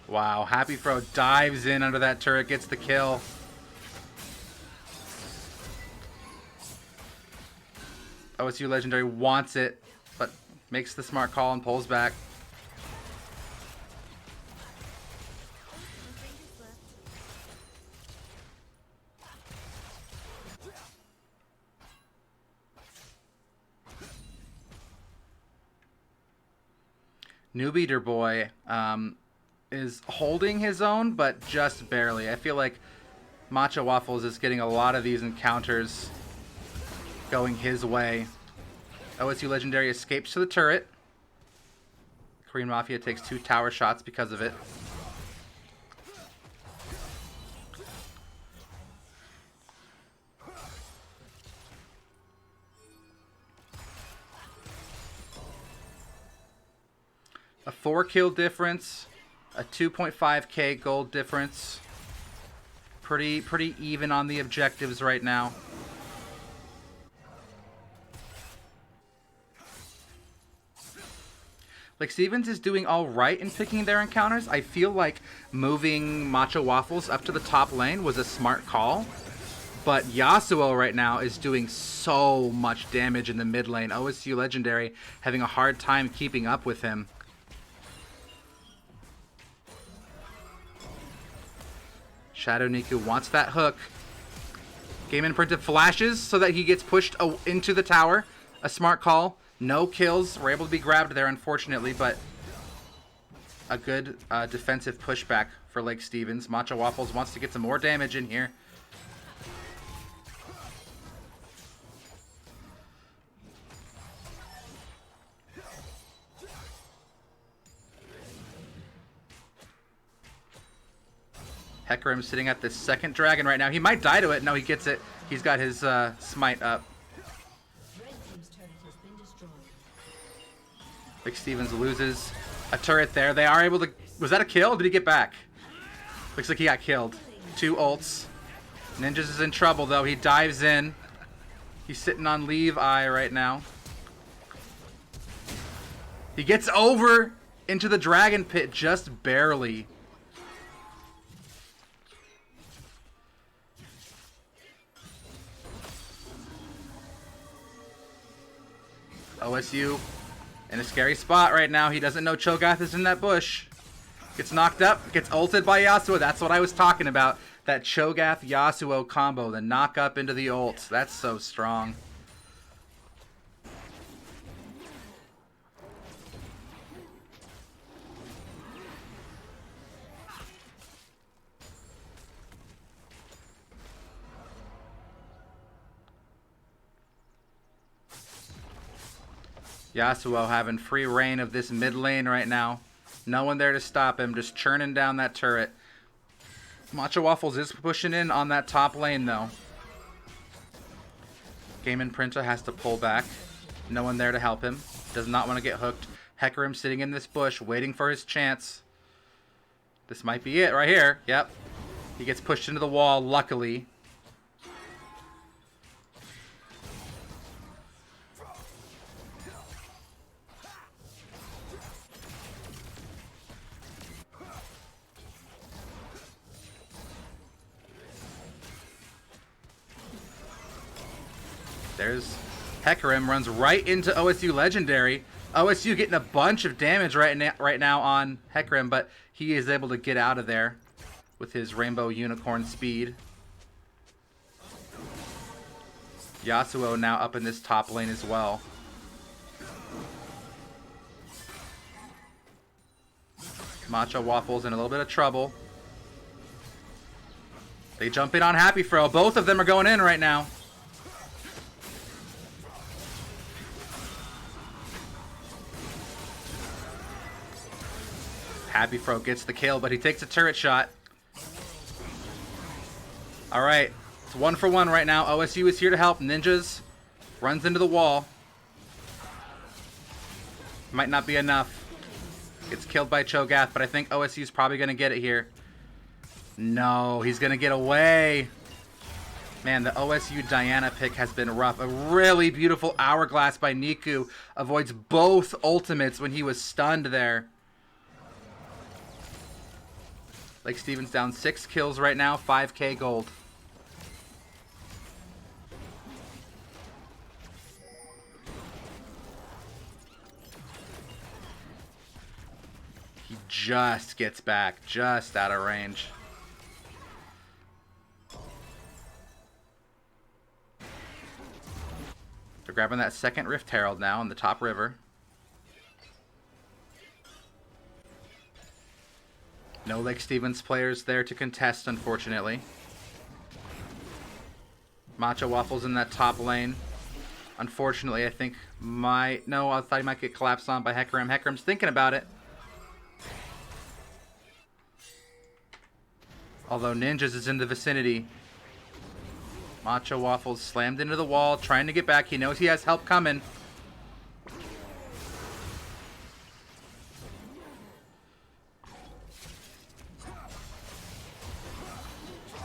Wow, Happy Fro dives in under that turret, gets the kill. OSU Legendary wants it, but makes the smart call and pulls back. New Beater Boy is holding his own, but just barely. I feel like Macho Waffles is getting a lot of these encounters. going his way. OSU Legendary escapes to the turret. Korean Mafia takes 2 tower shots because of it. A 4 kill difference, a 2.5k gold difference. Pretty even on the objectives right now. Like, Stevens is doing all right in picking their encounters. I feel like moving Matcha Waffles up to the top lane was a smart call. But Yasuo right now is doing so much damage in the mid lane. OSU Legendary having a hard time keeping up with him. Shadow Niku wants that hook. Game Imprinted flashes so that he gets pushed into the tower. A smart call. No kills. We're able to be grabbed there, unfortunately, but a good defensive pushback for Lake Stevens. Matcha Waffles wants to get some more damage in here. Hecarim sitting at the second dragon right now. He might die to it. No, he gets it. He's got his smite up. Lake Stevens loses a turret there. They are able to... Was that a kill? Did he get back? Looks like he got killed. 2 ults. Ninjas is in trouble, though. He dives in. He's sitting on Levi right now. He gets over into the dragon pit just barely. OSU in a scary spot right now. He doesn't know Cho'Gath is in that bush. Gets knocked up, gets ulted by Yasuo. That's what I was talking about. That Cho'Gath Yasuo combo, the knock up into the ult. That's so strong. Yasuo having free reign of this mid lane right now. No one there to stop him, just churning down that turret. Matcha Waffles is pushing in on that top lane, though. Game Imprinter has to pull back. No one there to help him. Does not want to get hooked. Hecarim sitting in this bush, waiting for his chance. This might be it right here. Yep. He gets pushed into the wall, luckily. There's Hecarim, runs right into OSU Legendary. OSU getting a bunch of damage right now on Hecarim, but he is able to get out of there with his Rainbow Unicorn speed. Yasuo now up in this top lane as well. Matcha Waffles in a little bit of trouble. They jump in on Happy Fro. Both of them are going in right now. Happy Fro gets the kill, but he takes a turret shot. Alright, it's 1 for 1 right now. OSU is here to help. Ninjas runs into the wall. Might not be enough. Gets killed by Cho'Gath, but I think OSU's probably going to get it here. No, he's going to get away. Man, the OSU Diana pick has been rough. A really beautiful Hourglass by Niku. Avoids both ultimates when he was stunned there. Lake Stevens down 6 kills right now, 5k gold. He just gets back, just out of range. They're grabbing that second Rift Herald now in the top river. No Lake Stevens players there to contest, unfortunately. Matcha Waffles in that top lane. Unfortunately, I think no, I thought he might get collapsed on by Hecarim. Hecarim's thinking about it. Although Ninjas is in the vicinity. Macho Waffles slammed into the wall, trying to get back. He knows he has help coming.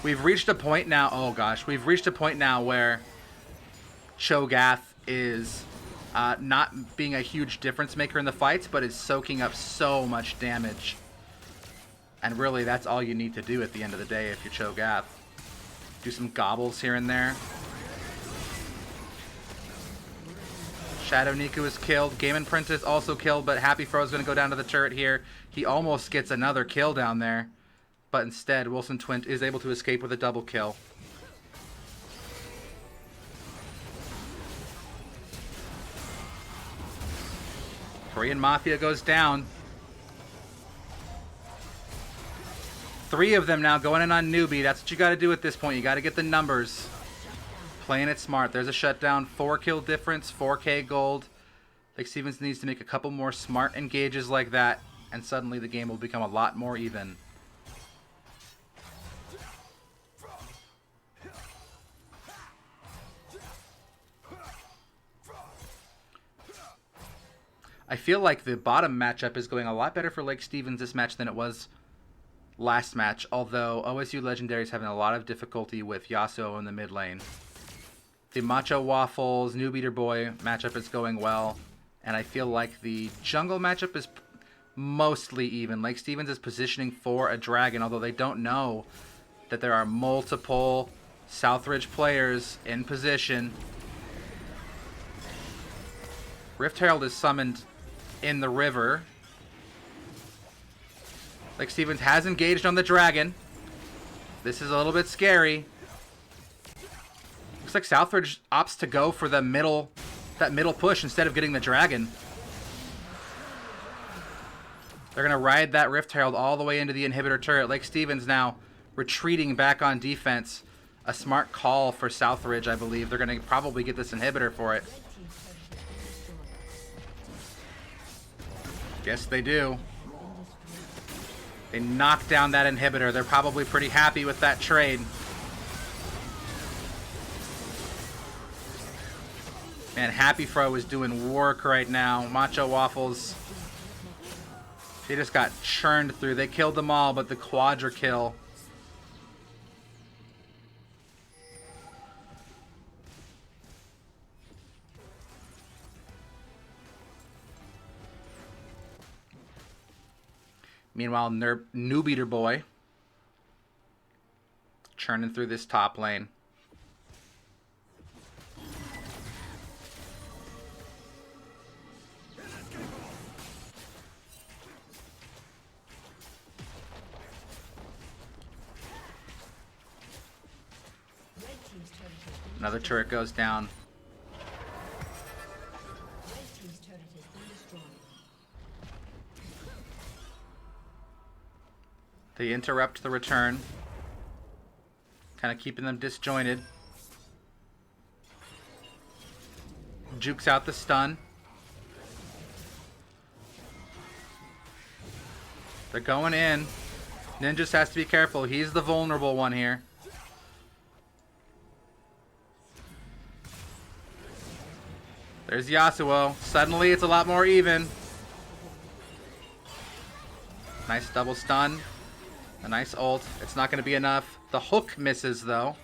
We've reached a point now, oh gosh, we've reached a point now where Cho'Gath is not being a huge difference maker in the fights, but is soaking up so much damage. And really, that's all you need to do at the end of the day if you're Cho'Gath. Do some gobbles here and there. Shadow Niku is killed. Game & Princess also killed, but Happy Fro is going to go down to the turret here. He almost gets another kill down there. But instead, Wilson Twint is able to escape with a double kill. Korean Mafia goes down. 3 of them now going in on Newbie. That's what you got to do at this point. You got to get the numbers. Playing it smart. There's a shutdown. 4 kill difference. 4K gold. Like Stevens needs to make a couple more smart engages like that. And suddenly the game will become a lot more even. I feel like the bottom matchup is going a lot better for Lake Stevens this match than it was last match, although OSU Legendary is having a lot of difficulty with Yasuo in the mid lane. The Macho Waffles, New Beater Boy matchup is going well, and I feel like the jungle matchup is mostly even. Lake Stevens is positioning for a dragon, although they don't know that there are multiple Southridge players in position. Rift Herald is summoned in the river. Like Stevens has engaged on the dragon. This is a little bit scary. Looks like Southridge opts to go for the middle, that middle push instead of getting the dragon. They're gonna ride that Rift Herald all the way into the inhibitor turret. Lake Stevens now retreating back on defense. A smart call for Southridge, I believe. They're gonna probably get this inhibitor for it. Yes, they do. They knocked down that inhibitor. They're probably pretty happy with that trade. Man, Happy Fro is doing work right now. Macho Waffles. They just got churned through. They killed them all, but the quadra kill. Meanwhile, New Beater Boy churning through this top lane. Another turret goes down. They interrupt the return. Kind of keeping them disjointed. Jukes out the stun. They're going in. Ninjas has to be careful. He's the vulnerable one here. There's Yasuo. Suddenly it's a lot more even. Nice double stun. A nice ult. It's not going to be enough. The hook misses, though.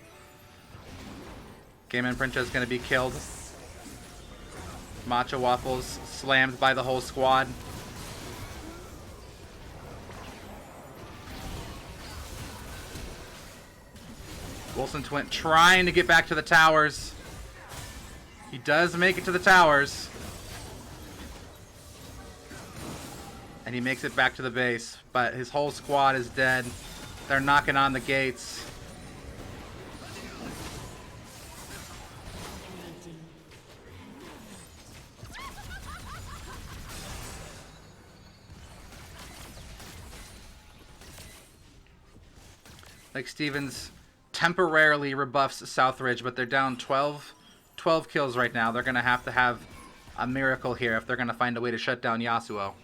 Game & Princess is going to be killed. Macho Waffles slammed by the whole squad. Wilson Twint trying to get back to the towers. He does make it to the towers. And he makes it back to the base, but his whole squad is dead. They're knocking on the gates. Like Stevens temporarily rebuffs Southridge, but they're down 12 12 kills right now. They're going to have a miracle here if they're going to find a way to shut down Yasuo.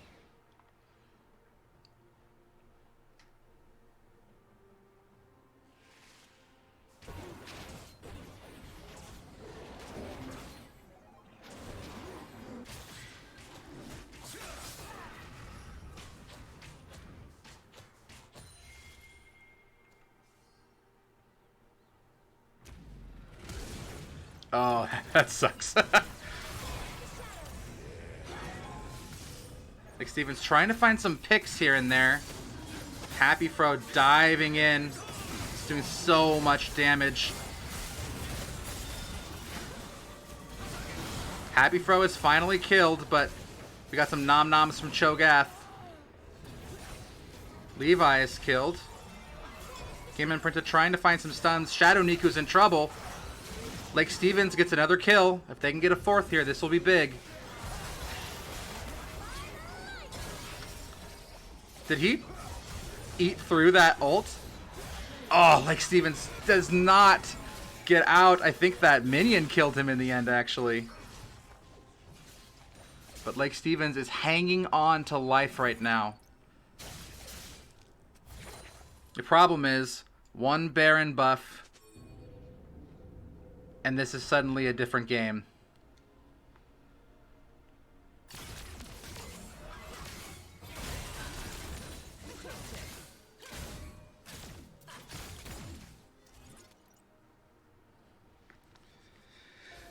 Oh, that sucks. Like Steven's trying to find some picks here and there. Happy Fro diving in. He's doing so much damage. Happy Fro is finally killed, but we got some nom-noms from Cho'Gath. Levi is killed. Game Imprinted trying to find some stuns. Shadow Niku's in trouble. Lake Stevens gets another kill. If they can get a fourth here, this will be big. Did he eat through that ult? Oh, Lake Stevens does not get out. I think that minion killed him in the end, actually. But Lake Stevens is hanging on to life right now. The problem is, one Baron buff, and this is suddenly a different game.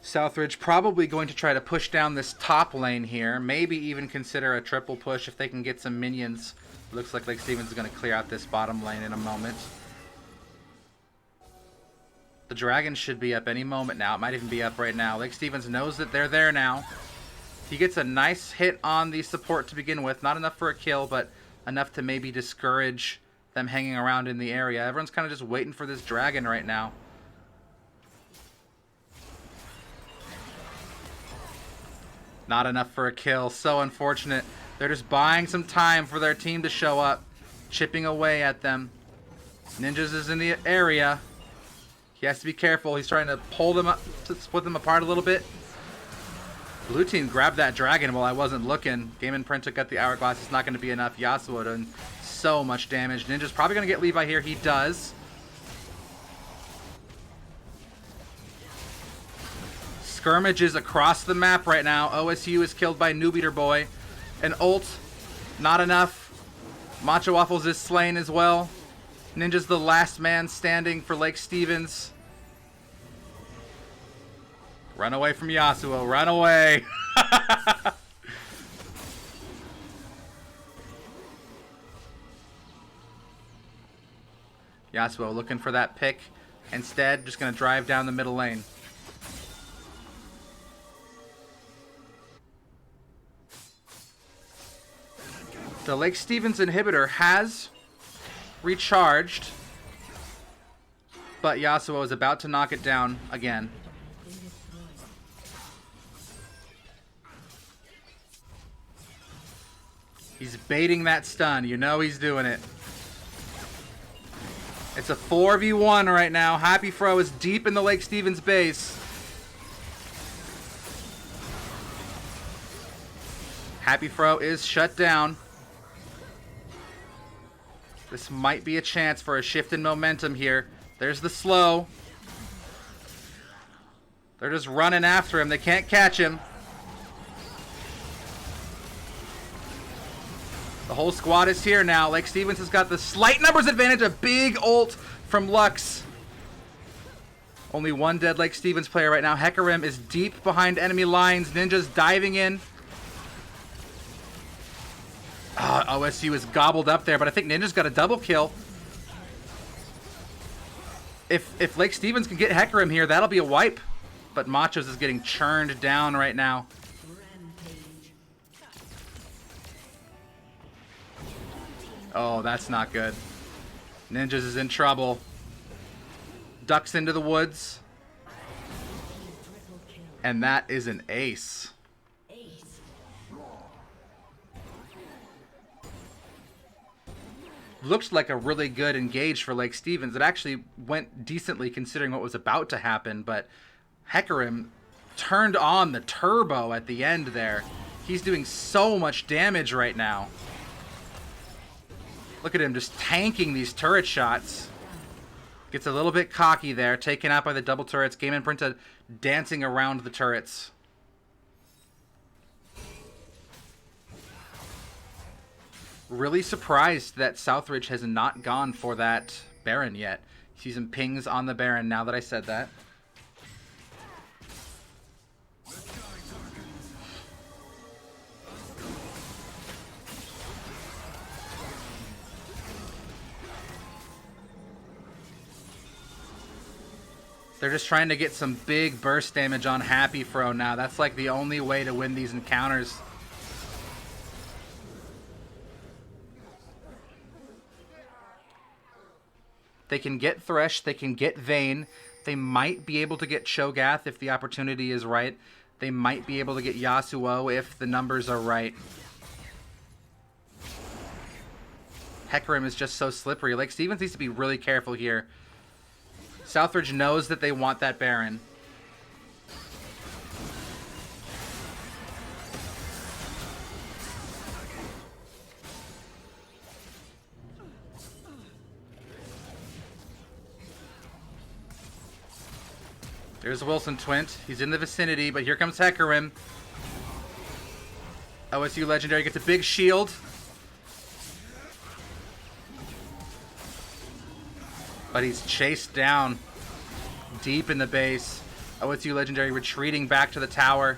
Southridge probably going to try to push down this top lane here. Maybe even consider a triple push if they can get some minions. Looks like Lake Stevens is going to clear out this bottom lane in a moment. The dragon should be up any moment now. It might even be up right now. Lake Stevens knows that they're there now. He gets a nice hit on the support to begin with. Not enough for a kill, but enough to maybe discourage them hanging around in the area. Everyone's kind of just waiting for this dragon right now. Not enough for a kill. So unfortunate. They're just buying some time for their team to show up. Chipping away at them. Ninjas is in the area. He has to be careful. He's trying to pull them up, to split them apart a little bit. Blue team grabbed that dragon while I wasn't looking. Game Imprint took out the hourglass. It's not going to be enough. Yasuo doing so much damage. Ninja's probably going to get Levi here. He does. Skirmishes across the map right now. OSU is killed by Noob Eater Boy. An ult. Not enough. Matcha Waffles is slain as well. Ninja's the last man standing for Lake Stevens. Run away from Yasuo. Run away. Yasuo looking for that pick. Instead, just going to drive down the middle lane. The Lake Stevens inhibitor has recharged, but Yasuo is about to knock it down again. He's baiting that stun. You know he's doing it. It's a 4v1 right now. Happy Fro is deep in the Lake Stevens base. Happy Fro is shut down. This might be a chance for a shift in momentum here. There's the slow. They're just running after him. They can't catch him. The whole squad is here now. Lake Stevens has got the slight numbers advantage. A big ult from Lux. Only one dead Lake Stevens player right now. Hecarim is deep behind enemy lines. Ninja's diving in. OSU is gobbled up there, but I think Ninja's got a double kill. If Lake Stevens can get Hecarim here, that'll be a wipe. But Machos is getting churned down right now. Oh, that's not good. Ninjas is in trouble. Ducks into the woods. And that is an ace. Looked like a really good engage for Lake Stevens. It actually went decently considering what was about to happen, but Hecarim turned on the turbo at the end there. He's doing so much damage right now. Look at him just tanking these turret shots. Gets a little bit cocky there, taken out by the double turrets. Game Imprinta dancing around the turrets. Really surprised that Southridge has not gone for that Baron yet. See some pings on the Baron now that I said that. They're just trying to get some big burst damage on Happy Fro now. That's like the only way to win these encounters. They can get Thresh, they can get Vayne. They might be able to get Cho'Gath if the opportunity is right. They might be able to get Yasuo if the numbers are right. Hecarim is just so slippery. Like, Stevens needs to be really careful here. Southridge knows that they want that Baron. There's Wilson Twint. He's in the vicinity, but here comes Hecarim. OSU Legendary gets a big shield. But he's chased down deep in the base. OSU Legendary retreating back to the tower.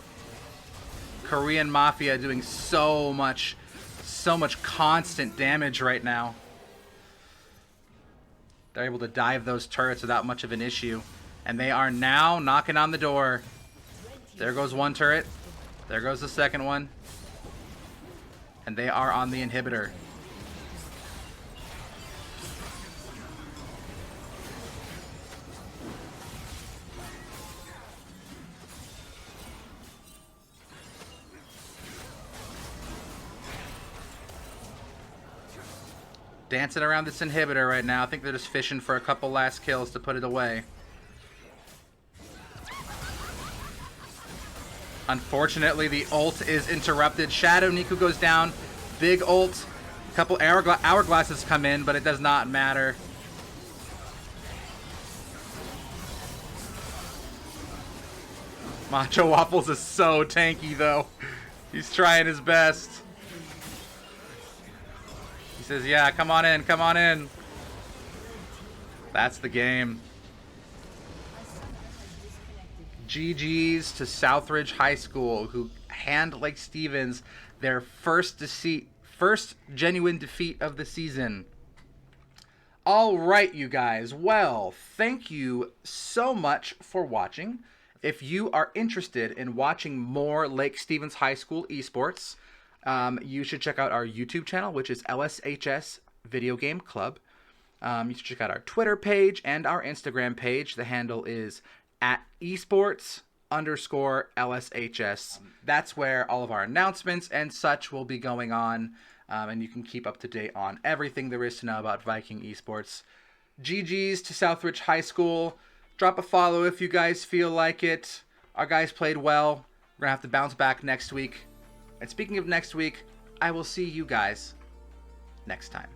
Korean Mafia doing so much constant damage right now. They're able to dive those turrets without much of an issue. And they are now knocking on the door. There goes one turret. There goes the second one. And they are on the inhibitor. Dancing around this inhibitor right now. I think they're just fishing for a couple last kills to put it away. Unfortunately, the ult is interrupted. Shadow Niku goes down. Big ult. A couple hourglasses come in, but it does not matter. Macho Waffles is so tanky, though. He's trying his best. He says, yeah, come on in, come on in. That's the game. GG's to Southridge High School, who hand like Stevens their first genuine defeat of the season. All right, you guys. Well, thank you so much for watching. If you are interested in watching more Lake Stevens High School esports, you should check out our YouTube channel, which is LSHS Video Game Club. You should check out our Twitter page and our Instagram page. The handle is @esports_LSHS. That's where all of our announcements and such will be going on, and you can keep up to date on everything there is to know about Viking esports. GG's to Southridge High School. Drop a follow if you guys feel like it. Our guys played well. We're gonna have to bounce back next week. And speaking of next week, I will see you guys next time.